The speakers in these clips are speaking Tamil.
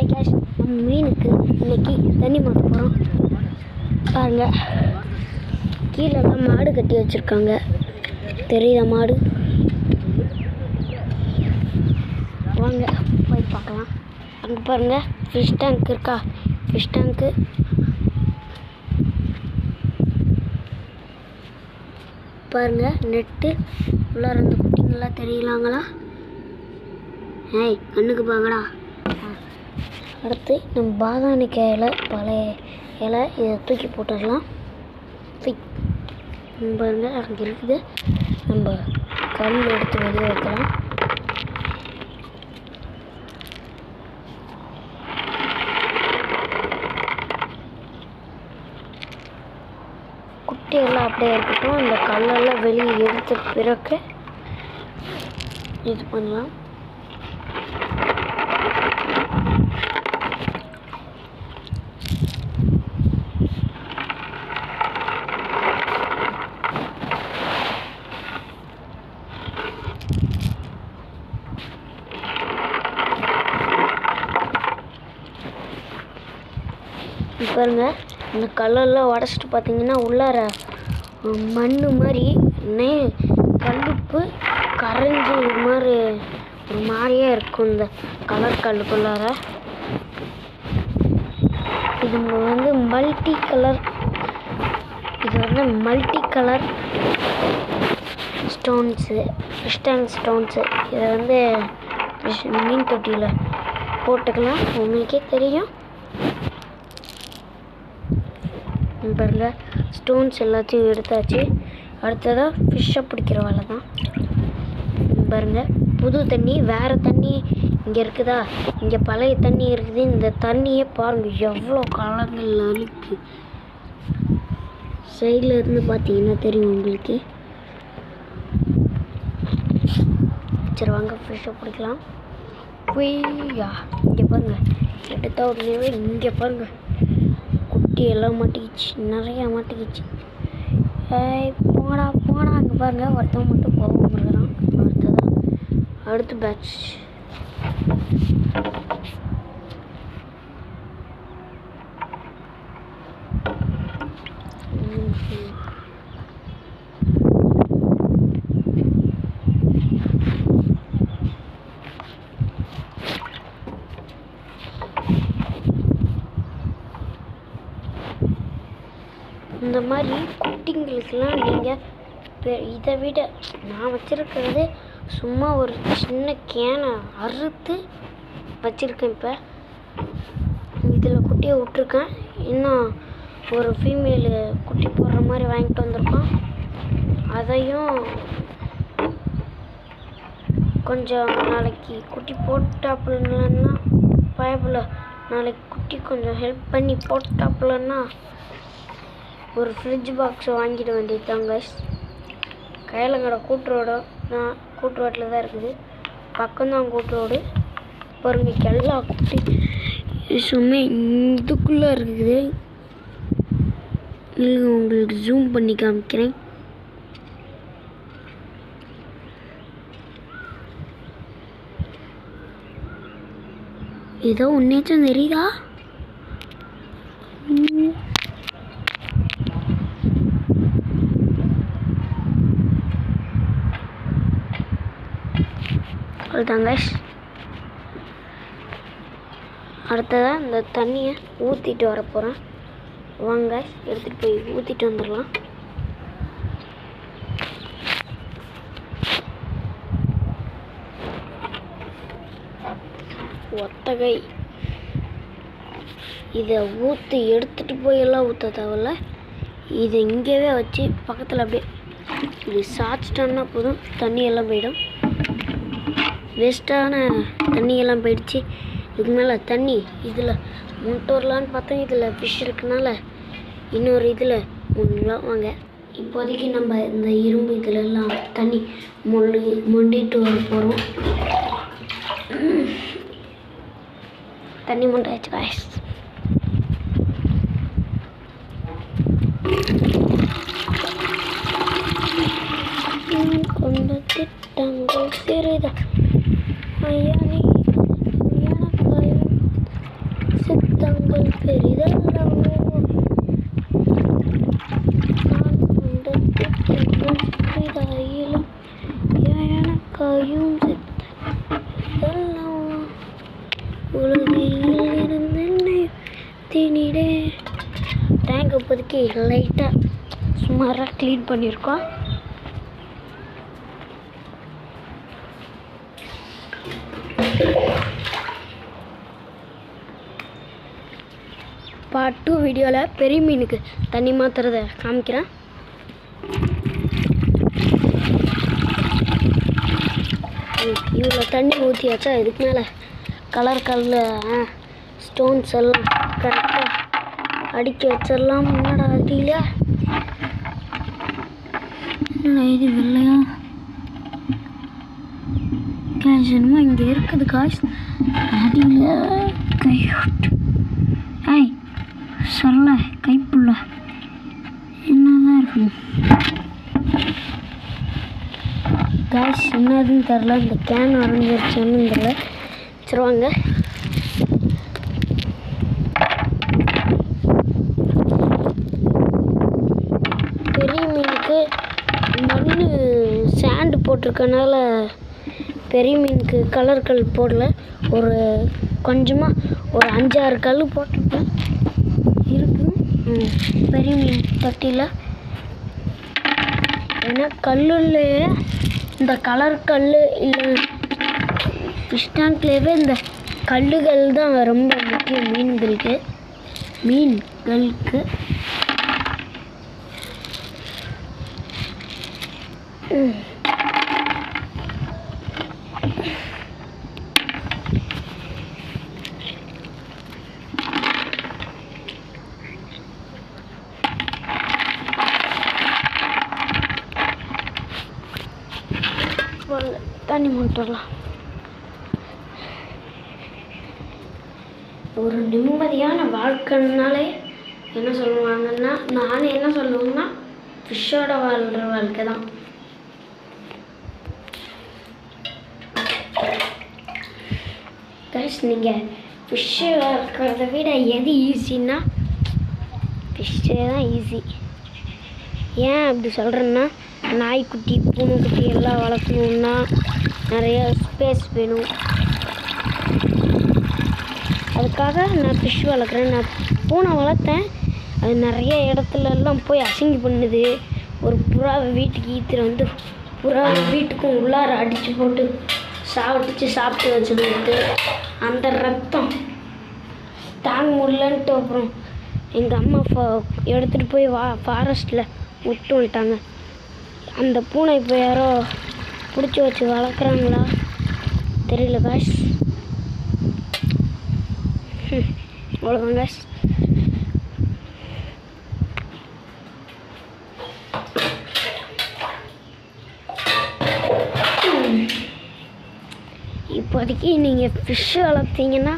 ஹாய் கேஷ், நம்ம மீனுக்கு இன்னைக்கு தண்ணி மாற்ற போகிறோம். பாருங்க, கீழெல்லாம் மாடு கட்டி வச்சுருக்காங்க. தெரியுதா மாடு? வாங்க போய் பார்க்கலாம். அங்கே பாருங்க, ஃபிஷ் டேங்க் இருக்கா? ஃபிஷ் டேங்க்கு பாருங்க, நெட்டு உள்ளார அந்த குட்டிங்கெல்லாம் தெரியலாங்களா? ஏய், கண்ணுக்கு பாங்கடா. அடுத்து நம்ம பாதாணிக்காய் இலை, பழைய இலை, இதை தூக்கி போட்டுடலாம். பாருங்க, அங்கே இருக்குது. நம்ம கல் எடுத்து வெளியே வைக்கலாம். குட்டியெல்லாம் அப்படியே இருக்கட்டும். இந்த கல்லெல்லாம் வெளியே எடுத்த பிறகு இது பண்ணலாம். பாருங்க, இந்த கல்லெல்லாம் உடச்சிட்டு பார்த்தீங்கன்னா உள்ளார மண் மாதிரி கல்லுப்பு கரைஞ்சி இது மாதிரி ஒரு மாதிரியே இருக்கும். இந்த கலர் கல்லுக்குள்ளார இது வந்து multi colour stones, crystal stones. இதை வந்து மீன் தொட்டியில் போட்டுக்கலாம். உங்களுக்கே தெரியும். பாருங்க, ஸ்டோன்ஸ் எல்லாத்தையும் எடுத்தாச்சு. அடுத்ததாக ஃபிஷ்ஷை பிடிக்கிற வேலை தான். பாருங்க, புது தண்ணி, வேறு தண்ணி இங்கே இருக்குதா? இங்கே பழைய தண்ணி இருக்குது. இந்த தண்ணியே பாருங்கள் எவ்வளோ கலங்கள் அழுக்கு. சைடில் இருந்து பார்த்தீங்கன்னா தெரியும் உங்களுக்கு. சரி வாங்க, ஃபிஷ்ஷை பிடிக்கலாம். இங்கே பாருங்கள், எடுத்த உடனே இங்கே பாருங்கள் குட்டி எல்லாம் மாட்டிக்கிச்சு, நிறையா மாட்டிக்கிச்சு. போடா அங்கே பாருங்கள், ஒருத்தவங்க மட்டும் போகாமல் இருக்கிறான். அடுத்த பேட்ச். இந்த மாதிரி குட்டிங்களுக்கெல்லாம் நீங்கள் இதை விட நான் வச்சுருக்கிறது சும்மா ஒரு சின்ன கேனை அறுத்து வச்சுருக்கேன். இப்போ இதில் குட்டியை விட்ருக்கேன். இன்னும் ஒரு ஃபீமேலு குட்டி போடுற மாதிரி வாங்கிட்டு வந்திருக்கோம். அதையும் கொஞ்சம் நாளைக்கு குட்டி போட்டாப்புலன்னா பயப்புல நாளைக்கு குட்டி கொஞ்சம் ஹெல்ப் பண்ணி போட்டாப்புலன்னா ஒரு ஃப்ரிட்ஜ் பாக்ஸை வாங்கிட வேண்டியது தாங்க. கையிலங்கடை கூட்டுரோடு, நான் கூட்டுரோட்டில் தான் இருக்குது. பக்கம்தான் கூட்டுரோடு. பாருங்க, எல்லா குட்டி சும்மா இதுக்குள்ளே இருக்குது. இல்லை, உங்களுக்கு ஜூம் பண்ணி காமிக்கிறேன். ஏதோ ஒன்னேச்சும் தெரியுதா? அவ்வளோதாங்க. அடுத்ததாக இந்த தண்ணியை ஊற்றிட்டு வர போகிறேன். வாங்க, எடுத்துகிட்டு போய் ஊற்றிட்டு வந்துடலாம். ஒத்தகை இதை ஊற்றி எடுத்துகிட்டு போய் எல்லாம் ஊற்ற தேவையில்ல. இதை இங்கேவே வச்சு பக்கத்தில் அப்படியே இது சாய்ச்சிட்டோன்னா போதும், தண்ணியெல்லாம் போயிடும். வேஸ்ட்டான தண்ணியெல்லாம் போயிடுச்சு. இதுக்கு மேலே தண்ணி இதில் முட்டை வரலான்னு பார்த்தா இதில் ஃபிஷ் இருக்குனால இன்னொரு இதில் முன்னலாம். வாங்க, இப்போதைக்கு நம்ம இந்த இரும்பு இதிலெல்லாம் தண்ணி மொண்டிட்டு வர போகிறோம். தண்ணி மொண்டாச்சு காய்ஸ். கொண்ட திட்டங்கள் சிறிதா ஐயா நீ எனக்காயும் பெரிதல்லவோ நான் கொண்ட சிறிதாயிலும் எனக்காயும் சித்தல்லவோ உலகில் இருந்து என்னை திணிடே. டேங்க் இப்போதைக்கு லைட்டாக சுமாராக க்ளீன் பண்ணியிருக்கோம். பார்ட் 2 வீடியோவில் பெரிய மீனுக்கு தண்ணி மாற்றுறத காமிக்கிறேன். இவ்வளோ தண்ணி ஊற்றியாச்சா, இதுக்கு மேலே கல் ஸ்டோன்ஸ் எல்லாம் கரெக்டாக அடிக்க வச்சிடலாம். முன்னாடி அடியில இது வெள்ளையா காய்ஸ் என்னமோ இங்கே இருக்குது காய்ஸ் அடியில் கையோட்டு. ஐய் சொல்ல கைப்புள்ள என்னதான் இருக்கும் காய்ஸ், என்னதுன்னு தெரில. இந்த கேன் வரைஞ்சிருச்சுன்னு தெரில. வச்சுருவாங்க. பெரிய மீனுக்கு மண் சாண்டு போட்டிருக்கனால பெரிய மீனுக்கு கலர் போடல. ஒரு கொஞ்சமாக ஒரு 5-6 கல் போட்டிருப்பேன் இருக்கு பெரிய மீன் தொட்டியில். ஏன்னா கல்லுலேயே இந்த கலர் கல் இல்லை ஃபிஷ் டேங்க்லேயே இந்த கல்லுகள் தான் ரொம்ப முக்கியம் மீன்களுக்கு. தண்ணி மூட்டலாம். ஒரு நிம்மதியான வாழ்க்கைனாலே என்ன சொல்லுவாங்கன்னா, நான் என்ன சொல்லுவேன்னா ஃபிஷ்ஷோட வாழ்கிற வாழ்க்கை தான். கைஸ், நீங்கள் ஃபிஷ்ஷு வளர்க்குறத விட எது ஈஸின்னா ஃபிஷ்ஷே தான் ஈஸி. ஏன் அப்படி சொல்கிறேன்னா, நாய்க்குட்டி பூனைக்குட்டி எல்லாம் வளர்க்கணுன்னா நிறைய ஸ்பேஸ் வேணும். அதுக்காக நான் ஃபிஷ் வளர்க்குறேன். நான் பூனை வளர்த்தேன், அது நிறைய இடத்துலலாம் போய் அசிங்கி பண்ணுது. ஒரு புறாவை வீட்டுக்கு ஈத்துட்டு வந்து புறாவை வீட்டுக்கும் உள்ளார அடித்து போட்டு சாப்பிட்டு வச்சுட்டு அந்த ரத்தம் தாங்க முடியலன்ட்டு அப்புறம் எங்கள் அம்மா எடுத்துகிட்டு போய் ஃபாரஸ்ட்டில் விட்டு வந்துட்டாங்க. அந்த பூனை இப்போ யாரோ பிடிச்சி வச்சு வளர்க்குறாங்களா தெரியல காய்ஸ். அவ்வளோதான் காய்ஸ். இப்போதைக்கு நீங்கள் ஃபிஷ்ஷு வளர்த்தீங்கன்னா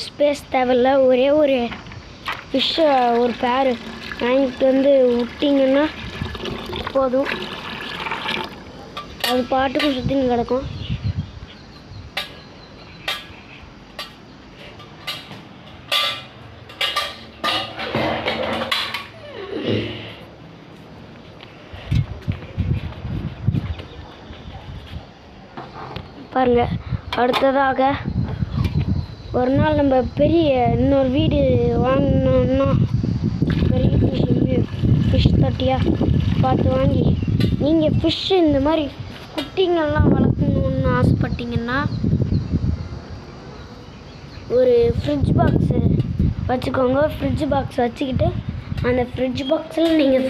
ஸ்பேஸ் தேவையில்ல. ஒரே ஒரு ஃபிஷ்ஷை ஒரு பேர் வாங்கிட்டு வந்து விட்டிங்கன்னா போதும், அது பாட்டுக்கும் சுற்றின்னு கிடக்கும். பாருங்க, அடுத்ததாக ஒரு நாள் நம்ம பெரிய இன்னொரு வீடு வாங்கினோன்னா பெரிய ஃபிஷ் தொட்டியாக பார்த்து வாங்கி நீங்கள் ஃபிஷ்ஷு இந்த மாதிரி குட்டிங்கெல்லாம் வளர்க்கணுன்னு ஆசைப்பட்டீங்கன்னா ஒரு ஃப்ரிட்ஜ் பாக்ஸு வச்சுக்கோங்க. ஃப்ரிட்ஜ் பாக்ஸ் வச்சுக்கிட்டு அந்த ஃப்ரிட்ஜ் பாக்ஸில் நீங்கள்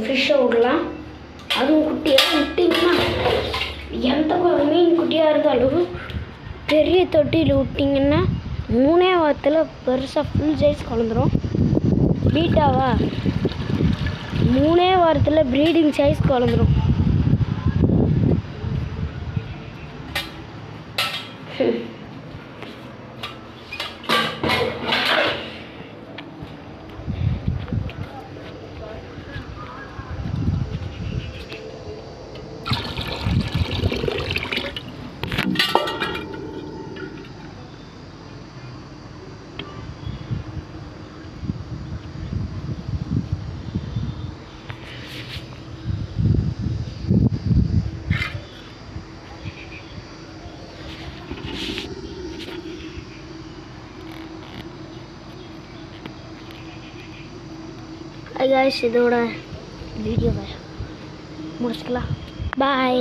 ஃபிஷ்ஷை விடலாம். அதுவும் குட்டியாக விட்டிங்கன்னா எந்த மீன் குட்டியாக இருந்தாலும் பெரிய தொட்டியில் விட்டிங்கன்னா 3 வாரத்தில் பெருசாக ஃபுல் சைஸ் குழந்துரும். பீட்டாவா 3 வாரத்தில் ப்ரீடிங் சைஸ் குழந்துரும். ஹாய் காய்ஸ், இதோட வீடியோவை முடிச்சுக்கலாம். பாய்.